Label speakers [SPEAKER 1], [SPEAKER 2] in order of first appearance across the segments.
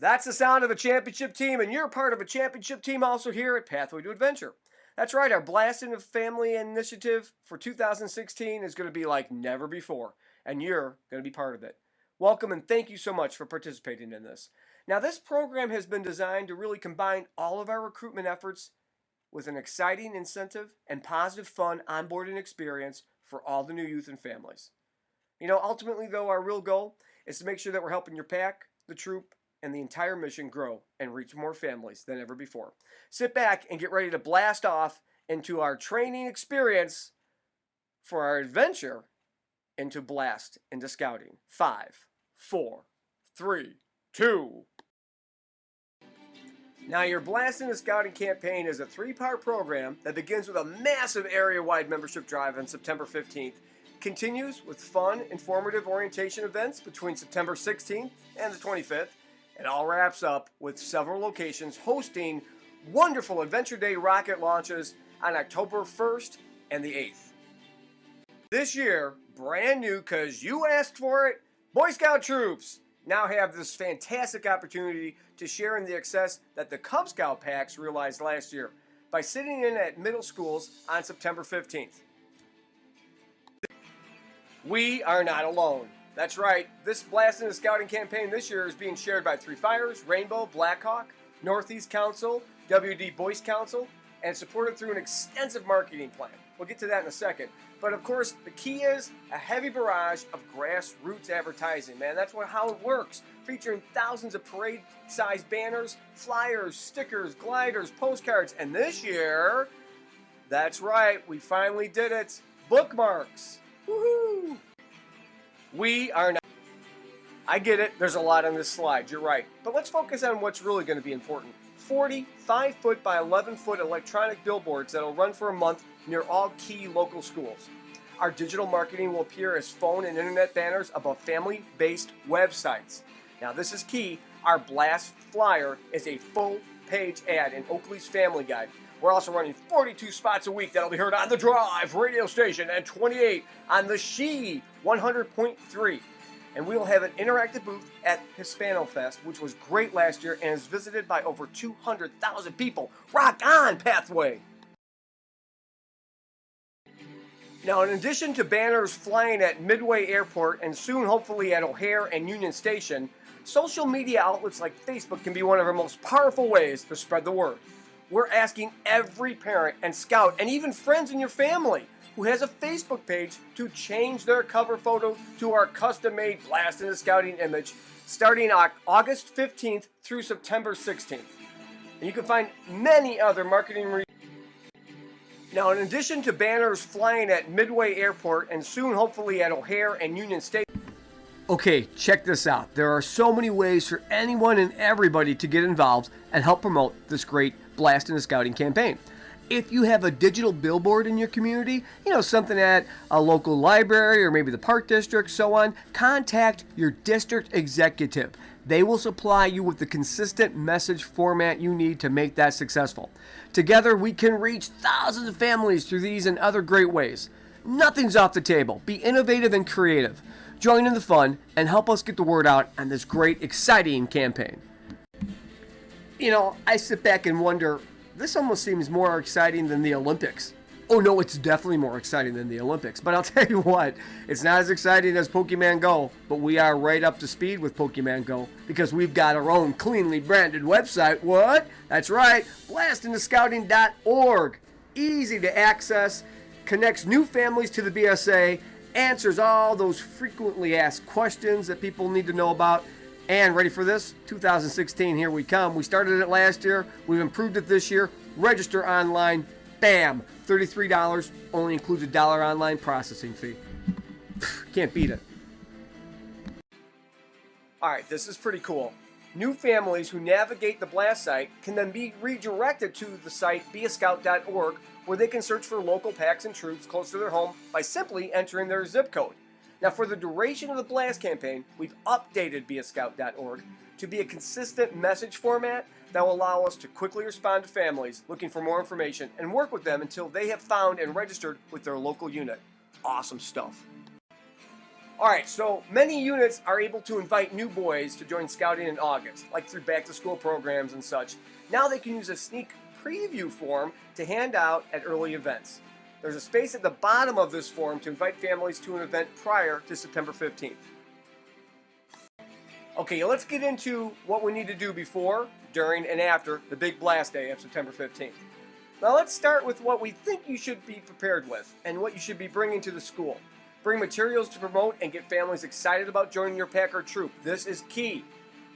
[SPEAKER 1] That's the sound of a championship team, and you're part of a championship team also here at Pathway to Adventure. That's right, our Blast in the Family initiative for 2016 is going to be like never before, and you're going to be part of it. Welcome and thank you so much for participating in this. Now, this program has been designed to really combine all of our recruitment efforts with an exciting incentive and positive fun onboarding experience for all the new youth and families. Ultimately, though, our real goal is to make sure that we're helping your pack, the troop, and the entire mission grow and reach more families than ever before. Sit back and get ready to blast off into our training experience for our adventure into Blast into Scouting. 5, 4, 3, 2. Now, your Blast into Scouting campaign is a 3-part program that begins with a massive area-wide membership drive on September 15th, continues with fun, informative orientation events between September 16th and the 25th, and all wraps up with several locations hosting wonderful Adventure Day rocket launches on October 1st and the 8th. This year, brand new because you asked for it, Boy Scout troops now have this fantastic opportunity to share in the success that the Cub Scout packs realized last year by sitting in at middle schools on September 15th. We are not alone. That's right, this Blast in the Scouting campaign this year is being shared by Three Fires, Rainbow, Blackhawk, Northeast Council, WD Boys Council, and supported through an extensive marketing plan. We'll get to that in a second. But of course, the key is a heavy barrage of grassroots advertising, man. That's how it works. Featuring thousands of parade-sized banners, flyers, stickers, gliders, postcards, and this year, that's right, we finally did it, bookmarks. Woohoo! We are not. I get it, there's a lot on this slide, you're right. But let's focus on what's really going to be important. 40 5-foot by 11-foot electronic billboards that'll run for a month near all key local schools. Our digital marketing will appear as phone and internet banners above family-based websites. Now this is key. Our Blast flyer is a full-page ad in Oakley's Family Guide. We're also running 42 spots a week that'll be heard on the Drive radio station and 28 on the She 100.3. And we will have an interactive booth at HispanoFest, which was great last year and is visited by over 200,000 people. Rock on, Pathway! Now, in addition to banners flying at Midway Airport and soon hopefully at O'Hare and Union Station, social media outlets like Facebook can be one of our most powerful ways to spread the word. We're asking every parent and scout and even friends in your family who has a Facebook page to change their cover photo to our custom-made Blast in the Scouting image starting August 15th through September 16th. And you can find many other marketing Now, in addition to banners flying at Midway Airport and soon hopefully at O'Hare and Union Station. Okay, check this out. There are so many ways for anyone and everybody to get involved and help promote this great Blast in the Scouting campaign. If you have a digital billboard in your community, something at a local library or maybe the park district, so on, contact your district executive. They will supply you with the consistent message format you need to make that successful. Together, we can reach thousands of families through these and other great ways. Nothing's off the table. Be innovative and creative. Join in the fun and help us get the word out on this great, exciting campaign. I sit back and wonder, this almost seems more exciting than the Olympics. Oh no, it's definitely more exciting than the Olympics. But I'll tell you what, it's not as exciting as Pokemon Go, but we are right up to speed with Pokemon Go because we've got our own cleanly branded website. What? That's right, blastinthescouting.org. Easy to access, connects new families to the BSA, answers all those frequently asked questions that people need to know about. And ready for this? 2016, here we come. We started it last year. We've improved it this year. Register online. Bam! $33. Only includes $1 online processing fee. Can't beat it. Alright, this is pretty cool. New families who navigate the Blast site can then be redirected to the site beascout.org where they can search for local packs and troops close to their home by simply entering their zip code. Now, for the duration of the Blast campaign, we've updated beascout.org to be a consistent message format that will allow us to quickly respond to families looking for more information and work with them until they have found and registered with their local unit. Awesome stuff. All right, so many units are able to invite new boys to join scouting in August, like through back-to-school programs and such. Now they can use a sneak preview form to hand out at early events. There's a space at the bottom of this form to invite families to an event prior to September 15th. Okay, let's get into what we need to do before, during, and after the big blast day of September 15th. Now let's start with what we think you should be prepared with and what you should be bringing to the school. Bring materials to promote and get families excited about joining your pack or troop. This is key.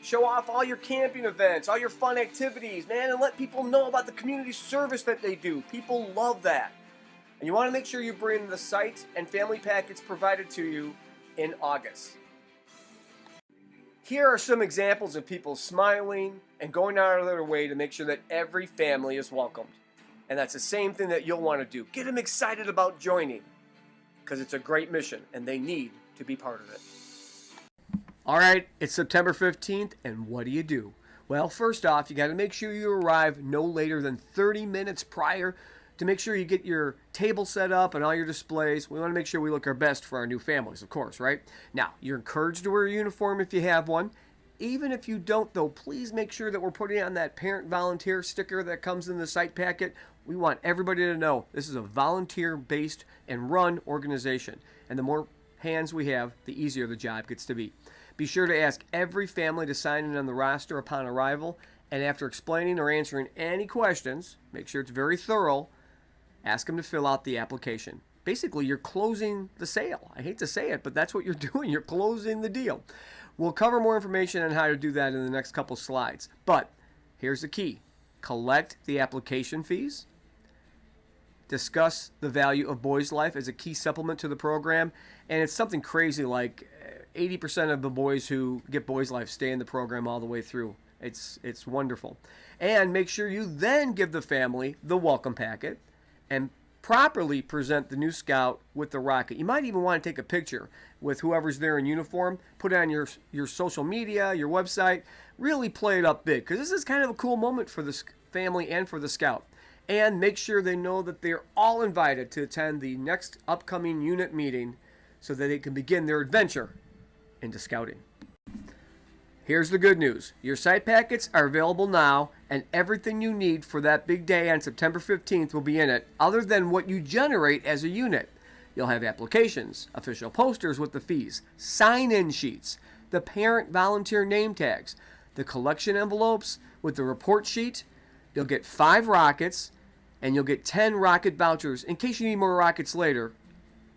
[SPEAKER 1] Show off all your camping events, all your fun activities, man, and let people know about the community service that they do. People love that. And you want to make sure you bring the site and family packets provided to you in August. Here are some examples of people smiling and going out of their way to make sure that every family is welcomed. And that's the same thing that you'll want to do. Get them excited about joining, because it's a great mission and they need to be part of it. All right, it's September 15th, and what do? Well, first off, you got to make sure you arrive no later than 30 minutes prior to make sure you get your table set up and all your displays. We want to make sure we look our best for our new families, of course, right? Now, you're encouraged to wear a uniform if you have one. Even if you don't, though, please make sure that we're putting on that parent volunteer sticker that comes in the site packet. We want everybody to know this is a volunteer-based and run organization. And the more hands we have, the easier the job gets to be. Be sure to ask every family to sign in on the roster upon arrival. And after explaining or answering any questions, make sure it's very thorough, ask them to fill out the application. Basically, you're closing the sale. I hate to say it, but that's what you're doing. You're closing the deal. We'll cover more information on how to do that in the next couple slides. But here's the key. Collect the application fees. Discuss the value of Boys Life as a key supplement to the program. And it's something crazy like 80% of the boys who get Boys Life stay in the program all the way through. It's wonderful. And make sure you then give the family the welcome packet and properly present the new scout with the rocket. You might even want to take a picture with whoever's there in uniform, put it on your social media, your website, really play it up big, because this is kind of a cool moment for the family and for the scout. And make sure they know that they're all invited to attend the next upcoming unit meeting so that they can begin their adventure into scouting. Here's the good news. Your site packets are available now, and everything you need for that big day on September 15th will be in it, other than what you generate as a unit. You'll have applications, official posters with the fees, sign-in sheets, the parent volunteer name tags, the collection envelopes with the report sheet. You'll get 5 rockets, and you'll get 10 rocket vouchers in case you need more rockets later.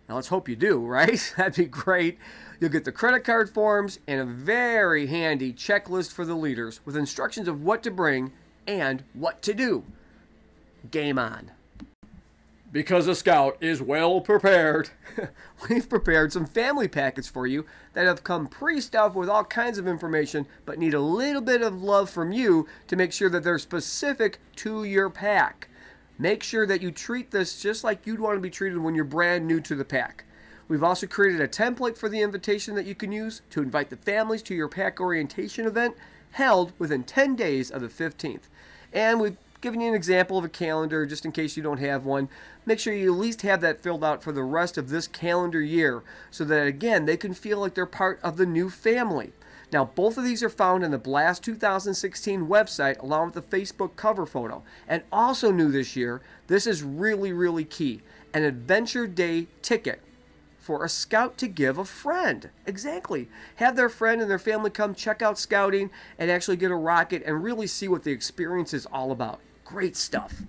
[SPEAKER 1] Now let's hope you do, right? That'd be great. You'll get the credit card forms and a very handy checklist for the leaders with instructions of what to bring and what to do. Game on. Because a scout is well prepared, we've prepared some family packets for you that have come pre-stuffed with all kinds of information but need a little bit of love from you to make sure that they're specific to your pack. Make sure that you treat this just like you'd want to be treated when you're brand new to the pack. We've also created a template for the invitation that you can use to invite the families to your pack orientation event held within 10 days of the 15th. And we've given you an example of a calendar just in case you don't have one. Make sure you at least have that filled out for the rest of this calendar year so that, again, they can feel like they're part of the new family. Now, both of these are found in the Blast 2016 website along with the Facebook cover photo. And also new this year, this is really, really key, an Adventure Day ticket for a scout to give a friend. Exactly. Have their friend and their family come check out scouting and actually get a rocket and really see what the experience is all about. Great stuff.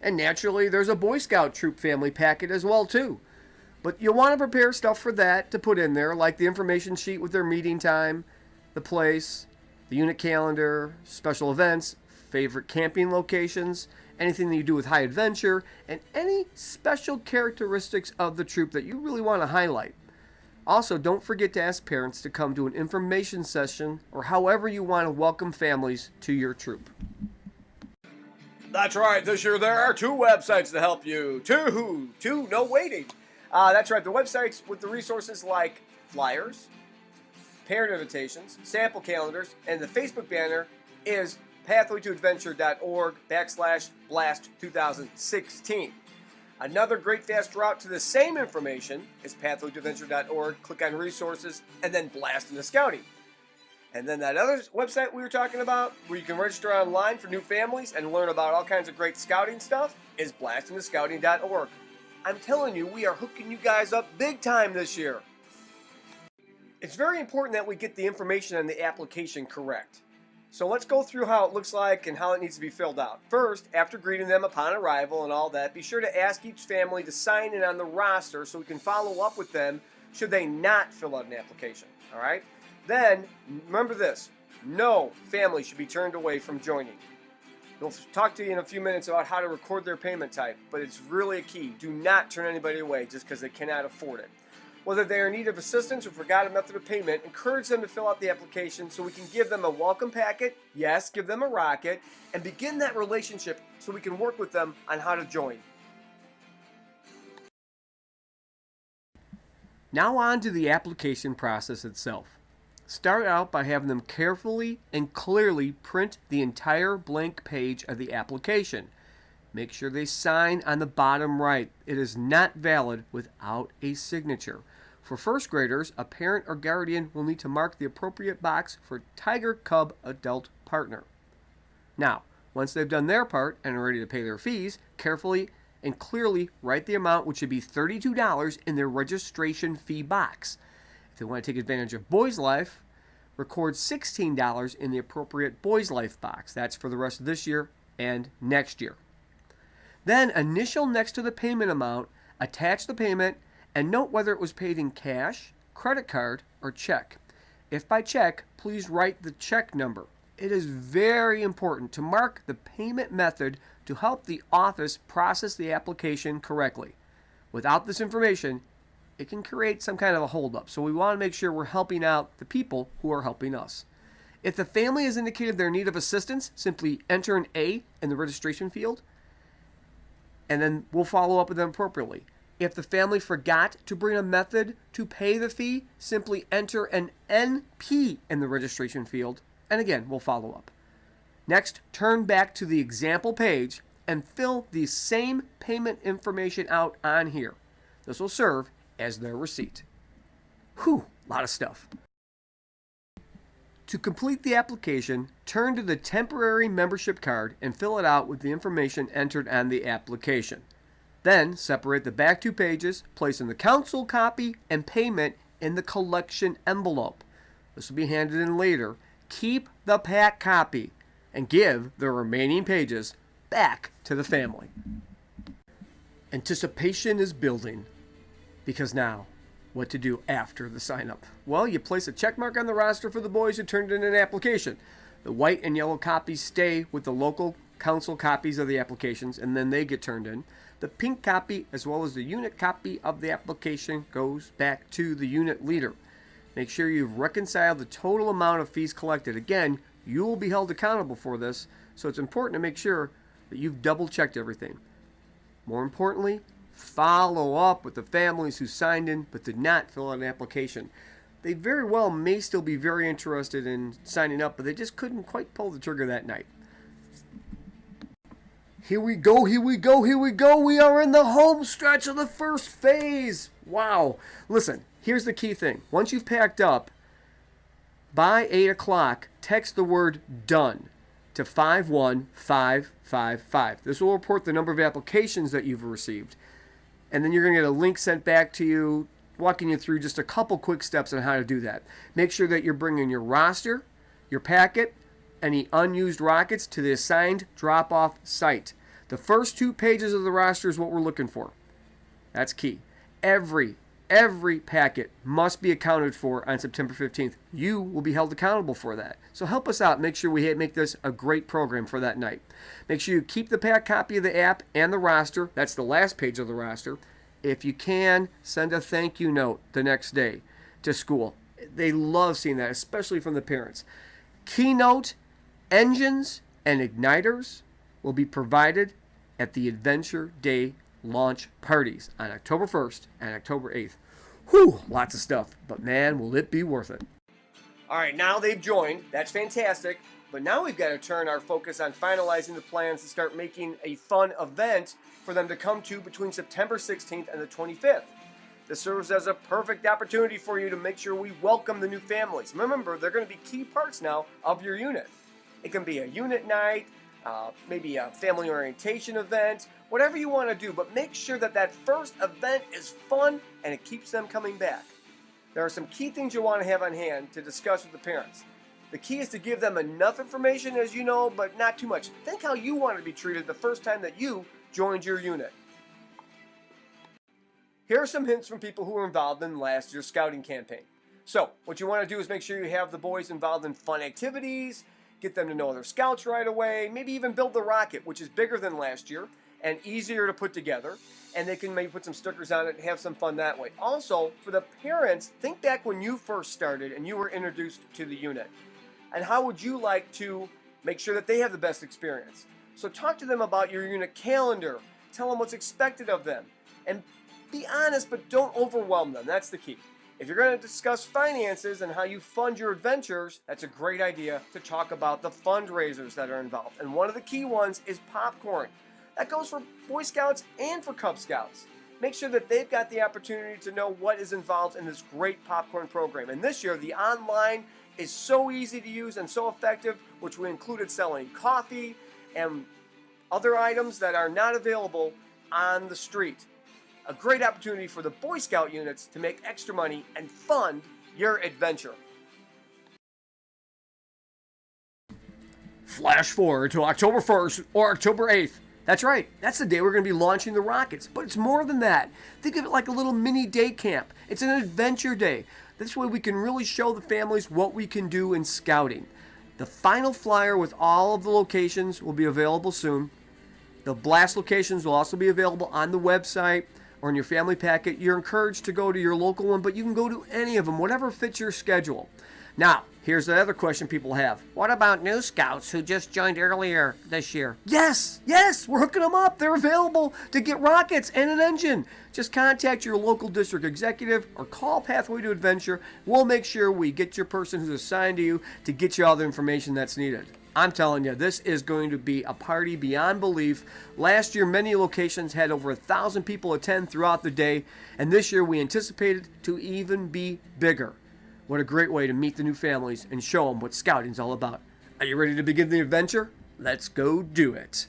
[SPEAKER 1] And naturally, there's a Boy Scout troop family packet as well, too. But you'll want to prepare stuff for that to put in there, like the information sheet with their meeting time, the place, the unit calendar, special events, favorite camping locations, anything that you do with high adventure, and any special characteristics of the troop that you really want to highlight. Also, don't forget to ask parents to come to an information session or however you want to welcome families to your troop. That's right, this year there are 2 websites to help you. Two, no waiting. That's right, the websites with the resources like flyers, parent invitations, sample calendars, and the Facebook banner is pathwaytoadventure.org/blast2016. Another great fast route to the same information is pathwaytoadventure.org. Click on resources and then blast into scouting. And then that other website we were talking about, where you can register online for new families and learn about all kinds of great scouting stuff, is blastinthescouting.org. I'm telling you, we are hooking you guys up big time this year. It's very important that we get the information on the application correct. So let's go through how it looks like and how it needs to be filled out. First, after greeting them upon arrival and all that, be sure to ask each family to sign in on the roster so we can follow up with them should they not fill out an application. All right? Then, remember this, no family should be turned away from joining. We'll talk to you in a few minutes about how to record their payment type, but it's really a key. Do not turn anybody away just because they cannot afford it. Whether they are in need of assistance or forgot a method of payment, encourage them to fill out the application so we can give them a welcome packet, yes, give them a rocket, and begin that relationship so we can work with them on how to join. Now on to the application process itself. Start out by having them carefully and clearly print the entire blank page of the application. Make sure they sign on the bottom right. It is not valid without a signature. For first graders, a parent or guardian will need to mark the appropriate box for Tiger Cub Adult Partner. Now, once they've done their part and are ready to pay their fees, carefully and clearly write the amount, which should be $32, in their registration fee box. If they want to take advantage of Boys Life, record $16 in the appropriate Boys Life box. That's for the rest of this year and next year. Then initial next to the payment amount, attach the payment, and note whether it was paid in cash, credit card, or check. If by check, please write the check number. It is very important to mark the payment method to help the office process the application correctly. Without this information, it can create some kind of a holdup. So we want to make sure we're helping out the people who are helping us. If the family has indicated their need of assistance, simply enter an A in the registration field, and then we'll follow up with them appropriately. If the family forgot to bring a method to pay the fee, simply enter an NP in the registration field, and again, we'll follow up. Next, turn back to the example page and fill the same payment information out on here. This will serve as their receipt. Whew, a lot of stuff. To complete the application, turn to the temporary membership card and fill it out with the information entered on the application. Then, separate the back two pages, place in the council copy and payment in the collection envelope. This will be handed in later. Keep the pack copy and give the remaining pages back to the family. Anticipation is building. Because now, what to do after the sign-up? Well, you place a check mark on the roster for the boys who turned in an application. The white and yellow copies stay with the local council copies of the applications, and then they get turned in. The pink copy, as well as the unit copy of the application, goes back to the unit leader. Make sure you've reconciled the total amount of fees collected. Again, you will be held accountable for this, so it's important to make sure that you've double-checked everything. More importantly, follow up with the families who signed in but did not fill out an application. They very well may still be very interested in signing up, but they just couldn't quite pull the trigger that night. Here we go, here we go, here we go. We are in the home stretch of the first phase. Wow. Listen, here's the key thing. Once you've packed up, by 8 o'clock, text the word done to 51555. This will report the number of applications that you've received. And then you're going to get a link sent back to you, walking you through just a couple quick steps on how to do that. Make sure that you're bringing your roster, your packet, any unused rockets to the assigned drop-off site. The first 2 pages of the roster is what we're looking for. That's key. Every packet must be accounted for on September 15th. You will be held accountable for that. So help us out. Make sure we make this a great program for that night. Make sure you keep the pack copy of the app and the roster. That's the last page of the roster. If you can, send a thank you note the next day to school. They love seeing that, especially from the parents. Keynote, engines, and igniters will be provided at the Adventure Day launch parties on October 1st and October 8th. Whew, lots of stuff, but man, will it be worth it. All right, now they've joined. That's fantastic. But now we've got to turn our focus on finalizing the plans to start making a fun event for them to come to between September 16th and the 25th. This serves as a perfect opportunity for you to make sure we welcome the new families. Remember, they're going to be key parts now of your unit. It can be a unit night, maybe a family orientation event, whatever you want to do, but make sure that that first event is fun and it keeps them coming back. There are some key things you'll want to have on hand to discuss with the parents. The key is to give them enough information, as you know, but not too much. Think how you want to be treated the first time that you joined your unit. Here are some hints from people who were involved in last year's scouting campaign. So, what you want to do is make sure you have the boys involved in fun activities, get them to know other scouts right away, maybe even build the rocket, which is bigger than last year and easier to put together, and they can maybe put some stickers on it and have some fun that way. Also, for the parents, think back when you first started and you were introduced to the unit, and how would you like to make sure that they have the best experience? So talk to them about your unit calendar, tell them what's expected of them, and be honest, but don't overwhelm them. That's the key. If you're going to discuss finances and how you fund your adventures, that's a great idea to talk about the fundraisers that are involved. And one of the key ones is popcorn. That goes for Boy Scouts and for Cub Scouts. Make sure that they've got the opportunity to know what is involved in this great popcorn program. And this year, the online is so easy to use and so effective, which we included selling coffee and other items that are not available on the street. A great opportunity for the Boy Scout units to make extra money and fund your adventure. Flash forward to October 1st or October 8th. That's right, that's the day we're going to be launching the rockets. But it's more than that. Think of it like a little mini day camp. It's an adventure day. This way we can really show the families what we can do in scouting. The final flyer with all of the locations will be available soon. The Blast locations will also be available on the website or in your family packet. You're encouraged to go to your local one, but you can go to any of them, whatever fits your schedule. Now, here's the other question people have. What about new scouts who just joined earlier this year? Yes, we're hooking them up. They're available to get rockets and an engine. Just contact your local district executive or call Pathway to Adventure. We'll make sure we get your person who's assigned to you to get you all the information that's needed. I'm telling you, this is going to be a party beyond belief. Last year, many locations had over 1,000 people attend throughout the day, and this year we anticipated to even be bigger. What a great way to meet the new families and show them what scouting's all about. Are you ready to begin the adventure? Let's go do it.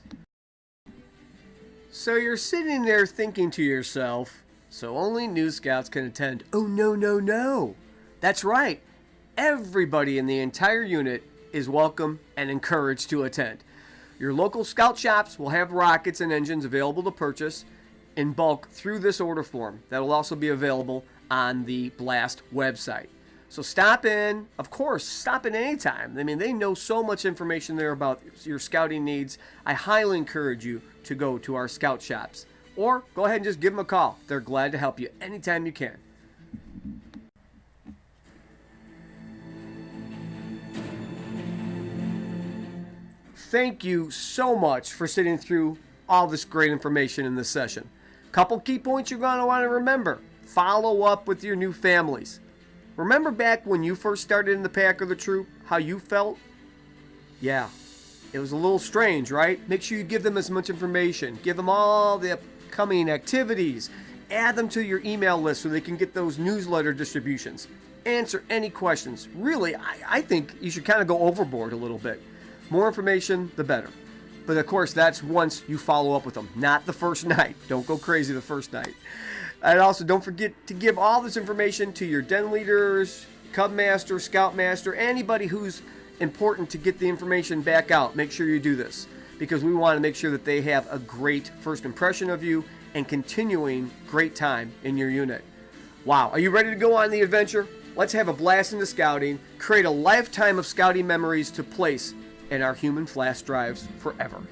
[SPEAKER 1] So you're sitting there thinking to yourself, so only new scouts can attend. Oh, no. That's right. Everybody in the entire unit is welcome and encouraged to attend. Your local scout shops will have rockets and engines available to purchase in bulk through this order form. That will also be available on the Blast website. So stop in, of course, stop in anytime. I mean, they know so much information there about your scouting needs. I highly encourage you to go to our scout shops. Or go ahead and just give them a call. They're glad to help you anytime you can. Thank you so much for sitting through all this great information in this session. Couple key points you're going to want to remember. Follow up with your new families. Remember back when you first started in the pack or the troop, how you felt? Yeah, it was a little strange, right? Make sure you give them as much information. Give them all the upcoming activities. Add them to your email list so they can get those newsletter distributions. Answer any questions. Really, I think you should kind of go overboard a little bit. More information, the better. But of course, that's once you follow up with them, not the first night. Don't go crazy the first night. And also, don't forget to give all this information to your den leaders, cub master, scout master, anybody who's important to get the information back out. Make sure you do this because we want to make sure that they have a great first impression of you and continuing great time in your unit. Wow, are you ready to go on the adventure? Let's have a blast into scouting, create a lifetime of scouting memories to place in our human flash drives forever.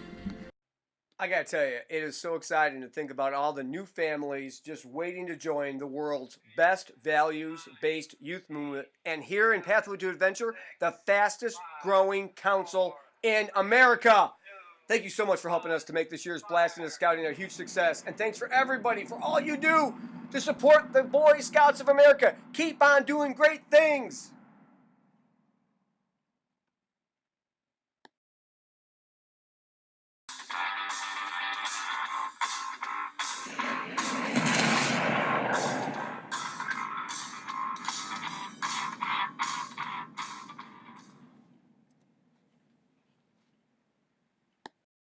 [SPEAKER 1] I gotta tell you, it is so exciting to think about all the new families just waiting to join the world's best values-based youth movement. And here in Pathway to Adventure, the fastest growing council in America. Thank you so much for helping us to make this year's Blast into Scouting a huge success. And thanks for everybody for all you do to support the Boy Scouts of America. Keep on doing great things.